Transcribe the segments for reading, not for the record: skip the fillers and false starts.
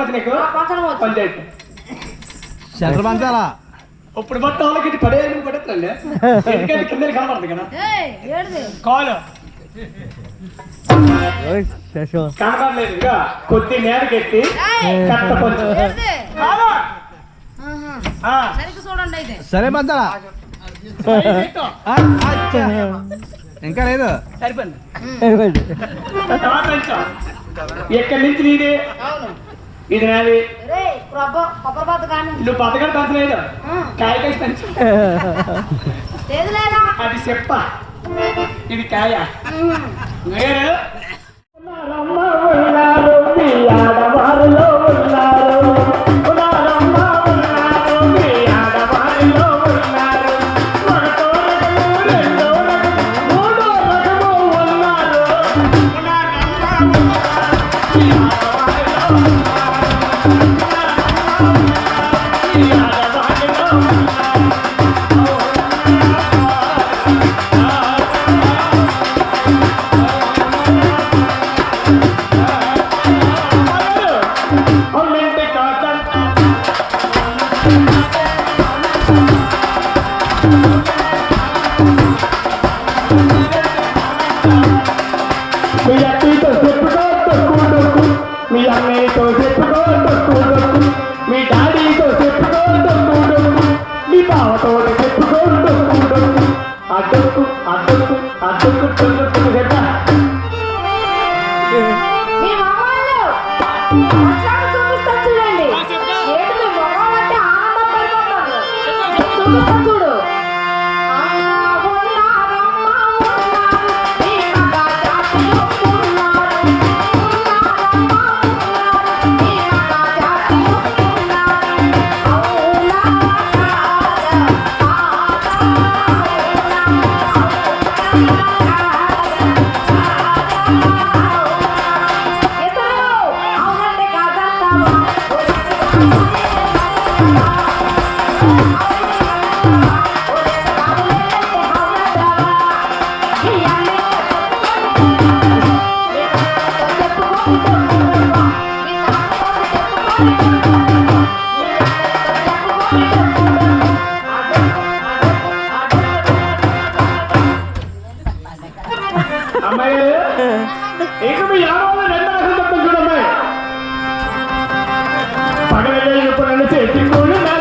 వచ్చి నీకు పంచాయతీ సెంటర్ పంచాలా ఇప్పుడు మొత్తం వాళ్ళకి పడేయాలని పడేస్తాండి ఎందుకంటే కింద కనబడుతుంది కదా కాలు కనబడలేదు ఇక కొద్ది నేరకెత్తి కట్ట కొంచెం సరే పంచాలా ఇంకా లేదు సరిపోయింది ఎక్కడి నుంచి నీది ఇది నాది నువ్వు బతకాడు పంచలేదు కాయ కాయ పంచు అది చెప్ప ఇది కాయ వేరు మీ అన్నయ్యతో చెప్పుకో డొక్కు మీ డాడీతో చెప్పుకో డొక్కు మీ బావతో చెప్పుకో డొక్కు అడ్డొక్కు అడ్డొక్కు అడ్డొక్కు డొక్కు చెప్పా చూడు అమ్మాయి ఇక మీ యాభై రెండు చెప్తాను చూడమ్మాయి పగల ఇప్పుడు నన్ను చేసి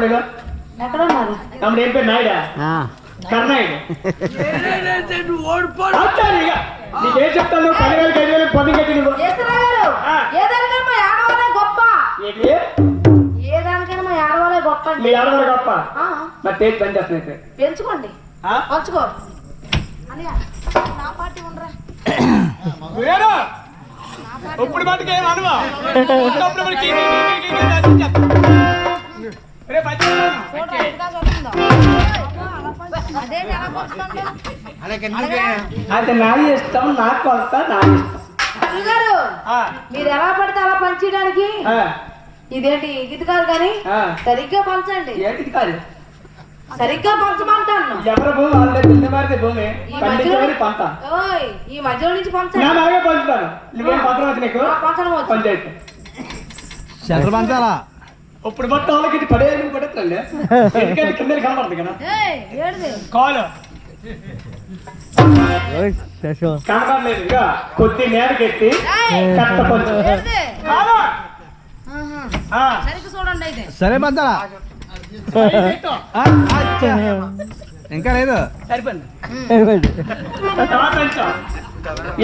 చెప్పలేదు ఎక్కడ ఉన్నారు? తమ్ముడు ఏం పేరు నాయుడా కర్ణాయుడు నీకేం చెప్తాను 10,000 5,000 పొంది కట్టి నువ్వు ఈశ్వరరావు గారు, ఏ దానికైనా మా ఆడవాళ్ళే గొప్ప. ఏంటి ఏ దానికైనా మా ఆడవాళ్ళే గొప్ప అండి. మీ ఆడవాళ్ళు గొప్ప ఆ, మరి టేస్ట్ పని చేస్తున్నైతే పెంచుకోండి, పంచుకో. అన్నయ్య, నా పార్టీ ఉండరా? ఇప్పుడు మటుకు ఏం అనువా ఫోటో ఎంతగా చూస్తుందో. అదేంటి ఎలా పంచుకోండి? అది నా ఇష్టం, నాకు కొలత నా ఇష్టం. గారు, మీరు ఎలా పడితే అలా పంచడానికి ఇదేంటి ఇది కాదు కానీ సరిగ్గా పంచండి. ఏంటిది కాదు సరిగ్గా పంచమంటాను. ఎవరి భూమి వాళ్ళే దున్నే మారితే భూమి పండించేవారి పంట. ఓయ్, ఈ మధ్యలో నుంచి పంచండి. నేను అలాగే పంచుతాను. నువ్వేం పంచడం వచ్చి నీకు పంచడం వచ్చు. పంచాయతీ సెంటర్ పంచాలా ఇప్పుడు మొత్తం వాళ్ళకి ఇది పడేయాలని కొట్టేస్తాండి. ఎందుకంటే కింద కనబడుతుంది కదా ఏయ్, ఏడిది? కాలు కనబడలేదు. ఇక కొద్ది నేరకెత్తి ఏయ్, కట్ట పంచు ఏడిది? కాదు. ఆహా. సరిగ్గా చూడండి అయితే. సరే పంచాలా ఇంకా లేదు సరిపోయింది.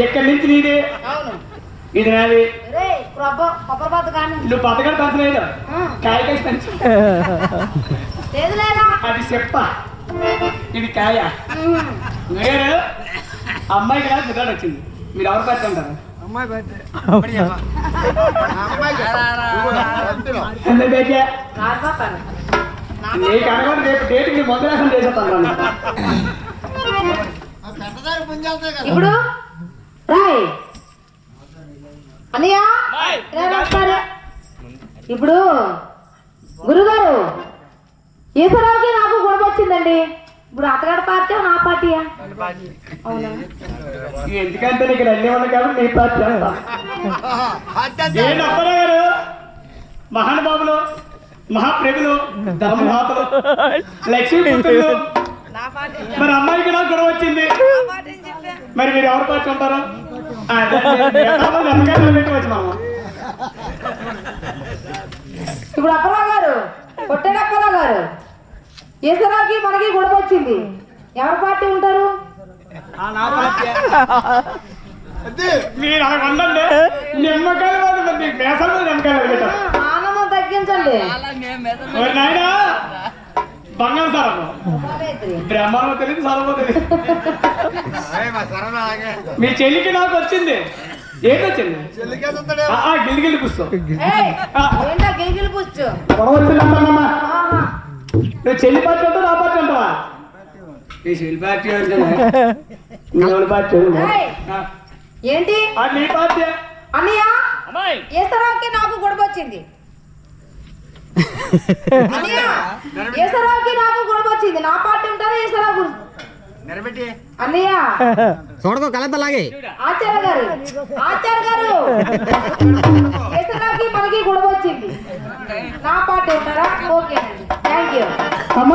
ఎక్కడి నుంచి నీది అవును. ఇది నాది. రేయ్, కొబ్బరి బద్ద కానీ నువ్వు పథకాలు పంచలేదు కాయకాయ పెంచు. లేదు లేదా? అది చెప్ప, ఇది కాయ. వేరు అమ్మాయి కదా గుర్రాడు వచ్చింది. మీరు ఎవరు పెట్టుకుంటారు? రాజబాబు, నీకు అనగా రేపు డేట్కి నీ మొదలు లేకుండా చేసేస్తాను. ఇప్పుడు రాయ్ అన్నయ్య, నమస్కారం. ఇప్పుడు గురుగారు, ఈశ్వరరావుకి నాకు గొడవ వచ్చిందండి. ఇప్పుడు అతగాడి పార్టీ నా పార్టీయా? అవునా? ఎందుకంటే నీకు అన్ని ఉన్నాయి కాబట్టి నీ పార్టీ చేస్తా. గారు మహానుభావులు, మహాప్రేములు, ధర్మహాతలు, లక్ష్మీపుత్రులు. మరి అమ్మాయికి నాకు గొడవ వచ్చింది. మరి మీరు ఎవరు పార్టీ ఉంటారు? పెట్టుకోవచ్చు మనం. ఇప్పుడు అప్పరావు గారు, కొట్టేడు అప్పరావు గారు, ఈశ్వరరావుకి మనకి గొడవ వచ్చింది. ఎవరి పార్టీ ఉంటారు? మీరు అలా ఉండండి. నిమ్మకాయలు పడుతుంది, మేసాలు నిమ్మకాయలు పెట్టారు. ఆనందం తగ్గించండి. నాయనా బంగారు సారము బ్రహ్మాండం తెలియదు, సారమో తెలియదు. మీ చెల్లికి నాకు వచ్చింది. ఏంటొచ్చింది? గిల్లిగిల్లి పుస్తకం ఏంటో గిలిగిలి పుచ్చు. గొడవ వచ్చిందమ్మా. నువ్వు చెల్లి పార్టీ ఉంటావు, నా పార్టీ ఉంటావా? ఈ చెల్లి పార్టీ అంటే పార్టీ ఏంటి? నీ పార్టీ అన్నయ్య, ఈశ్వరరావుకి నాకు గొడవ వచ్చింది. అన్నయ్య, ఈశ్వరరావుకి నాకు గొడవ వచ్చింది. నా పార్టీ ఉంటారా ఈశ్వరరావు? అన్నయ్య చూడకో కలతలాగే ఆచార్య గారు, ఈశ్వరరావుకి మనకి గొడవ వచ్చింది. నా పార్టీ ఉంటారా? ఓకే అండి, థ్యాంక్ యూ. అమ్మ